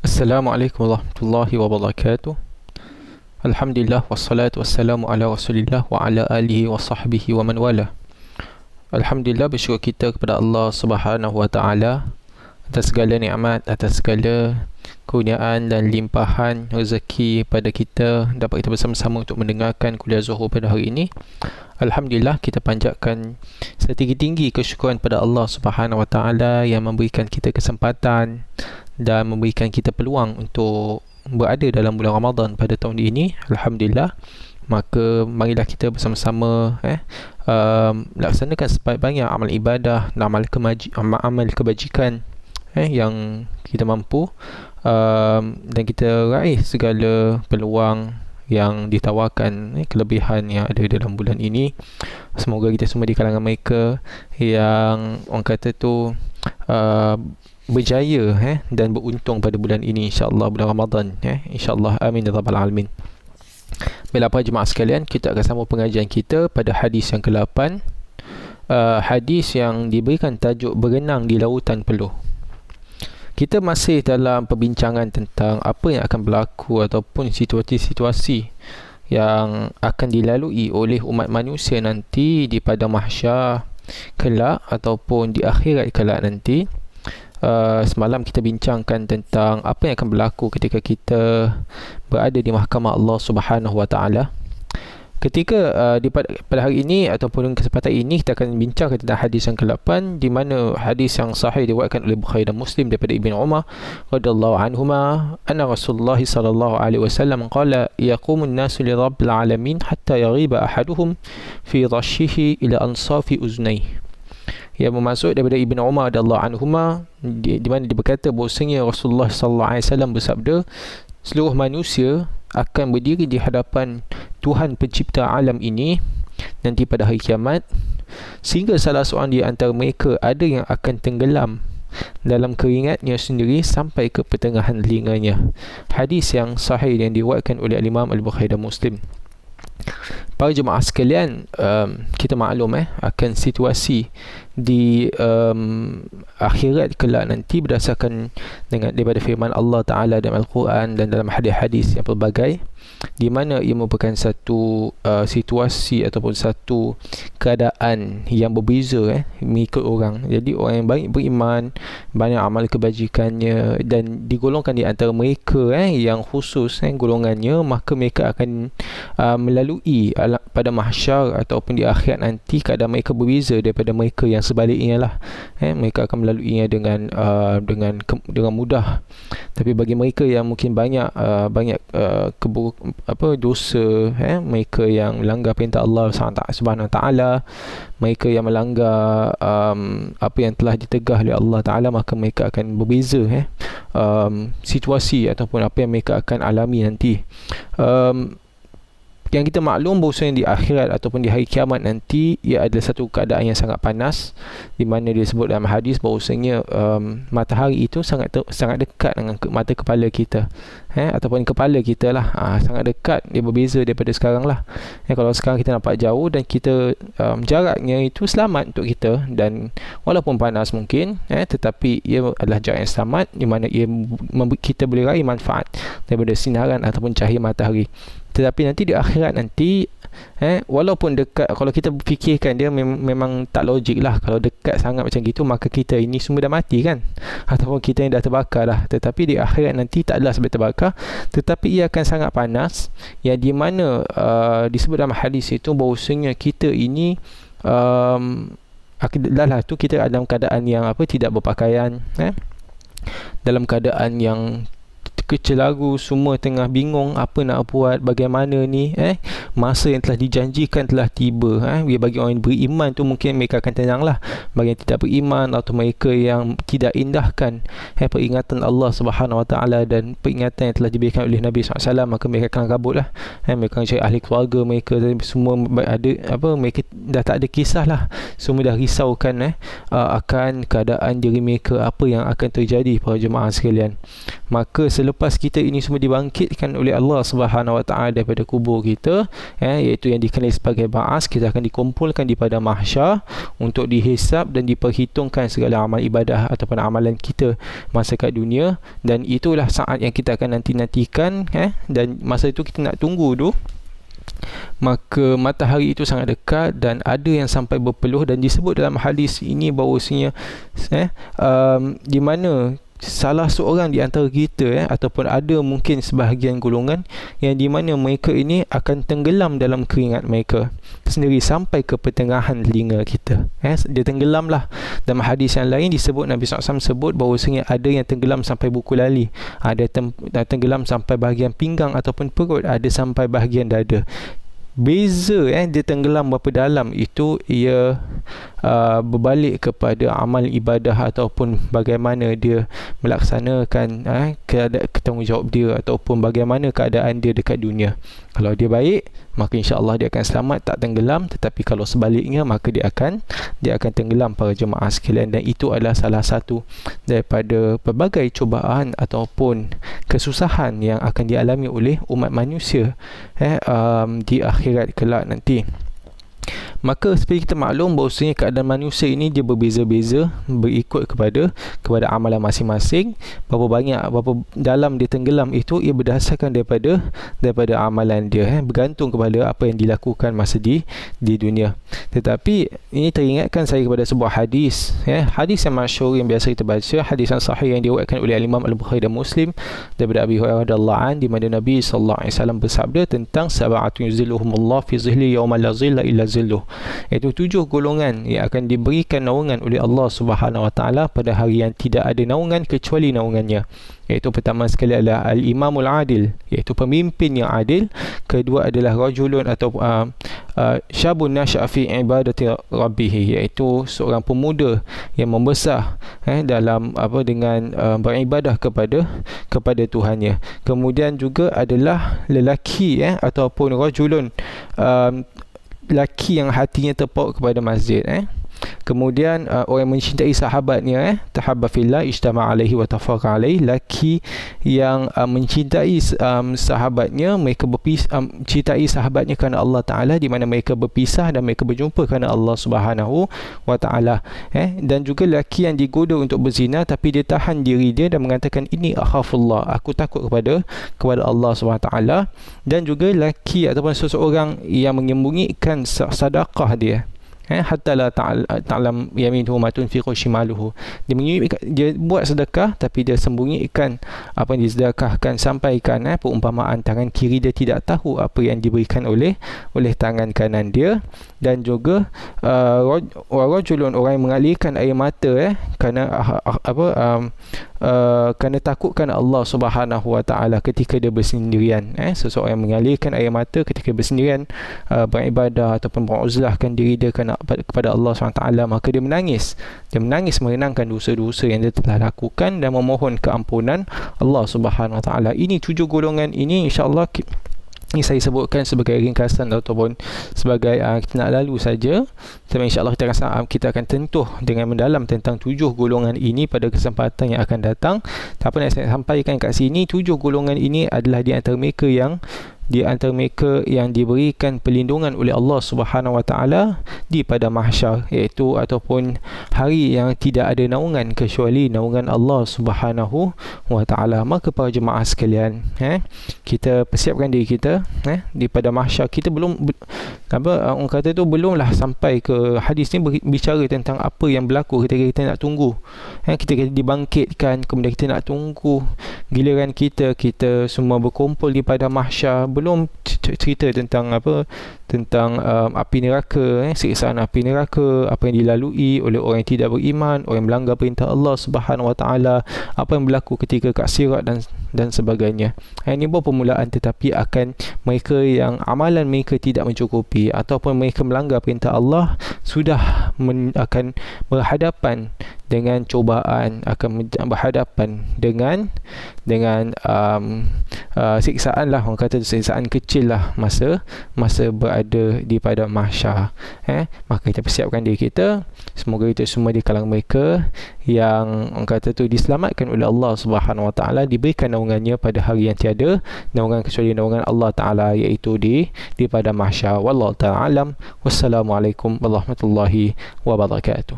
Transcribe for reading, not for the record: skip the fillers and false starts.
Assalamualaikum warahmatullahi wabarakatuh. Alhamdulillah wassalatu wassalamu ala Rasulillah wa ala alihi wa sahbihi wa man wala. Alhamdulillah, bersyukur kita kepada Allah Subhanahu wa taala atas segala nikmat, atas segala kurniaan dan limpahan rezeki pada kita dapat kita bersama-sama untuk mendengarkan kuliah Zuhur pada hari ini. Alhamdulillah, kita panjatkan setinggi-tinggi kesyukuran pada Allah Subhanahu wa taala yang memberikan kita kesempatan dan memberikan kita peluang untuk berada dalam bulan Ramadan pada tahun ini. Alhamdulillah, maka marilah kita bersama-sama laksanakan sebanyak amal ibadah dan amal kebajikan yang kita mampu, dan kita raih segala peluang yang ditawarkan, kelebihan yang ada dalam bulan ini. Semoga kita semua di kalangan mereka yang orang kata tu berjaya dan beruntung pada bulan ini, insya-Allah, bulan Ramadan, insya-Allah, amin ya rabbal alamin. Baiklah para jemaah sekalian, kita akan sambung pengajian kita pada hadis yang ke-8, hadis yang diberikan tajuk berenang di lautan peluh. Kita masih dalam perbincangan tentang apa yang akan berlaku ataupun situasi-situasi yang akan dilalui oleh umat manusia nanti di padang mahsyar kelak ataupun di akhirat kelak nanti. Semalam kita bincangkan tentang apa yang akan berlaku ketika kita berada di mahkamah Allah Subhanahu wa taala. Ketika pada hari ini ataupun kesempatan ini kita akan bincang tentang hadis yang ke-8, di mana hadis yang sahih diriwayatkan oleh Bukhari dan Muslim daripada Ibnu Umar radhiyallahu anhuma, anna Rasulullah sallallahu alaihi wasallam qala yaqumu an-nasu li rabbil alamin hatta yaghiba ahaduhum fi dhashihi ila ansafi uznayhi. Yang bermaksud daripada Ibnu Umar radhiyallahu anhuma, di mana dia berkata bahawasanya Rasulullah sallallahu alaihi wasallam bersabda, seluruh manusia akan berdiri di hadapan Tuhan pencipta alam ini nanti pada hari kiamat, sehingga salah seorang di antara mereka ada yang akan tenggelam dalam keringatnya sendiri sampai ke pertengahan telinganya. Hadis yang sahih yang diriwayatkan oleh Imam Al-Bukhari dan Muslim. Para jemaah sekalian, kita maklum akan situasi di akhirat kelak nanti berdasarkan daripada firman Allah Ta'ala dalam Al-Quran dan dalam hadis-hadis yang pelbagai, di mana ia merupakan satu situasi ataupun satu keadaan yang berbeza mengikut orang. Jadi orang yang baik beriman, banyak amal kebajikannya, dan digolongkan di antara mereka yang khusus golongannya, maka mereka akan melalui pada mahsyar ataupun di akhirat nanti keadaan mereka berbeza daripada mereka yang sebaliknya lah. Mereka akan melaluinya dengan mudah. Tapi bagi mereka yang mungkin banyak dosa, mereka yang melanggar perintah Allah Subhanahu Wa Taala, mereka yang melanggar apa yang telah ditegah oleh Allah Taala, maka mereka akan berbeza situasi ataupun apa yang mereka akan alami nanti. Yang kita maklum bahawasanya di akhirat ataupun di hari kiamat nanti, ia adalah satu keadaan yang sangat panas, di mana dia sebut dalam hadis bahawasanya matahari itu sangat dekat dengan mata kepala kita, ataupun kepala kita lah, sangat dekat. Dia berbeza daripada sekarang lah. Kalau sekarang kita nampak jauh dan kita jaraknya itu selamat untuk kita, dan walaupun panas mungkin, tetapi ia adalah jarak yang selamat, di mana kita boleh raih manfaat daripada sinaran ataupun cahaya matahari. Tetapi nanti di akhirat nanti, walaupun dekat, kalau kita fikirkan dia memang tak logik lah. Kalau dekat sangat macam gitu, maka kita ini semua dah mati kan, ataupun kita yang dah terbakar dah. Tetapi di akhirat nanti tak adalah sampai terbakar, tetapi ia akan sangat panas, yang di mana disebut dalam hadis itu bahawasanya kita ini adalah tu kita dalam keadaan yang tidak berpakaian, dalam keadaan yang kecelaru, semua tengah bingung apa nak buat, bagaimana ni, masa yang telah dijanjikan telah tiba. Bagi orang yang beriman tu mungkin mereka akan tenang lah. Bagi yang tidak beriman atau mereka yang tidak indahkan peringatan Allah Subhanahu Wa Taala dan peringatan yang telah diberikan oleh Nabi SAW, maka mereka akan kabut lah. Mereka akan cari ahli keluarga mereka, semua mereka dah tak ada kisah lah. Semua dah risaukan akan keadaan diri mereka, apa yang akan terjadi para jemaah sekalian. Maka selepas selepas kita ini semua dibangkitkan oleh Allah Subhanahu Wa Taala daripada kubur kita, iaitu yang dikenali sebagai ba'as, kita akan dikumpulkan di padang mahsyar untuk dihisap dan diperhitungkan segala amal ibadah ataupun amalan kita masa kat dunia. Dan itulah saat yang kita akan nantikan, dan masa itu kita nak tunggu tu. Maka matahari itu sangat dekat dan ada yang sampai berpeluh, dan disebut dalam hadis ini bahawasanya di mana salah seorang di antara kita ataupun ada mungkin sebahagian golongan yang di mana mereka ini akan tenggelam dalam keringat mereka sendiri sampai ke pertengahan telinga kita. Dia tenggelam lah. Dalam hadis yang lain disebut, Nabi SAW sebut bahawasanya ada yang tenggelam sampai buku lali, ada tenggelam sampai bahagian pinggang ataupun perut, ada sampai bahagian dada. Beza dia tenggelam berapa dalam itu ia berbalik kepada amal ibadah ataupun bagaimana dia melaksanakan tanggungjawab dia ataupun bagaimana keadaan dia dekat dunia. Kalau dia baik, maka insya-Allah dia akan selamat, tak tenggelam. Tetapi kalau sebaliknya, maka dia akan tenggelam, para jemaah sekalian. Dan itu adalah salah satu daripada pelbagai cubaan ataupun kesusahan yang akan dialami oleh umat manusia di akhirat kelak nanti. Maka seperti kita maklum bahawasanya keadaan manusia ini dia berbeza-beza berikut kepada amalan masing-masing. Berapa dalam dia tenggelam itu ia berdasarkan daripada amalan dia, bergantung kepada apa yang dilakukan masa di dunia. Tetapi ini teringatkan saya kepada sebuah hadis, hadis yang masyhur yang biasa kita baca, hadis yang sahih yang diriwayatkan oleh Imam Al-Bukhari dan Muslim daripada Abi Hurairah radhiyallahu anhu, di mana Nabi sallallahu alaihi wasallam bersabda tentang sab'atun yuzilluhumullah fi zilli yauma la zilla illa zilluh, iaitu 7 golongan yang akan diberikan naungan oleh Allah Subhanahu Wa Taala pada hari yang tidak ada naungan kecuali naungannya. Iaitu pertama sekali adalah al-imamul adil, iaitu pemimpin yang adil. Kedua adalah rajulun atau syabun nasya'a fi ibadati rabbih, iaitu seorang pemuda yang membesar dalam dengan beribadah kepada Tuhannya. Kemudian juga adalah lelaki ataupun rajulun lelaki yang hatinya terpaut kepada masjid. Kemudian orang yang mencintai sahabatnya, tahabba fillah ijtama alaihi wa tafarqa alaihi, lelaki yang mencintai sahabatnya, mereka mencintai sahabatnya kerana Allah Taala, di mana mereka berpisah dan mereka berjumpa kerana Allah Subhanahu Wa Taala. Dan juga lelaki yang digoda untuk berzina tapi dia tahan diri dia dan mengatakan ini akhafullah, aku takut kepada Allah Subhanahu Wa Taala. Dan juga lelaki ataupun seseorang yang menyembunyikan sedekah dia, hatta la ta'lam yaminuhu ma tunfiqu shimaluhu, dia buat sedekah tapi dia sembunyikan apa yang disedekahkan, sampaikan perumpamaan tangan kiri dia tidak tahu apa yang diberikan oleh tangan kanan dia. Dan juga rajulun, orang yang mengalirkan air mata kerana kerana takutkan Allah Subhanahu Wa Taala ketika dia bersendirian. Seseorang yang mengalirkan air mata ketika bersendirian beribadah ataupun beruzlahkan diri dia kepada Allah Subhanahu Wa Taala, maka dia menangis merenangkan dosa-dosa yang dia telah lakukan dan memohon keampunan Allah Subhanahu Wa Taala. Ini 7 golongan ini, insya-Allah ini saya sebutkan sebagai ringkasan ataupun sebagai kita nak lalu saja. Tapi insya-Allah kita akan tentuh dengan mendalam tentang 7 golongan ini pada kesempatan yang akan datang. Apa yang saya sampaikan kat sini, 7 golongan ini adalah di antara mereka yang diberikan perlindungan oleh Allah Subhanahu Wa Taala di pada mahsyar, iaitu ataupun hari yang tidak ada naungan kecuali naungan Allah Subhanahu Wa Taala. Maka para jemaah sekalian, kita persiapkan diri kita di pada mahsyar. Kita belum orang kata tu belumlah sampai ke hadis ni bicara tentang apa yang berlaku ketika kita nak tunggu, kita dibangkitkan, kemudian kita nak tunggu giliran kita semua berkumpul di pada mahsyar. Belum cerita tentang api neraka, siksaan api neraka, apa yang dilalui oleh orang yang tidak beriman, orang yang melanggar perintah Allah Subhanahu Wa Taala, apa yang berlaku ketika kat sirat dan sebagainya. Ini baru permulaan, tetapi akan mereka yang amalan mereka tidak mencukupi ataupun mereka melanggar perintah Allah sudah akan berhadapan dengan cubaan, akan berhadapan dengan siksaan lah, orang kata siksaan kecil lah masa berada di padang mahsyar. Maka kita persiapkan diri kita, semoga kita semua di kalangan mereka yang orang kata tu diselamatkan oleh Allah Subhanahu Wa Taala, diberikan naungannya pada hari yang tiada naungan kecuali naungan Allah Taala, iaitu di padang mahsyar. Wallahu taala alam. Wassalamualaikum warahmatullahi wabarakatuh.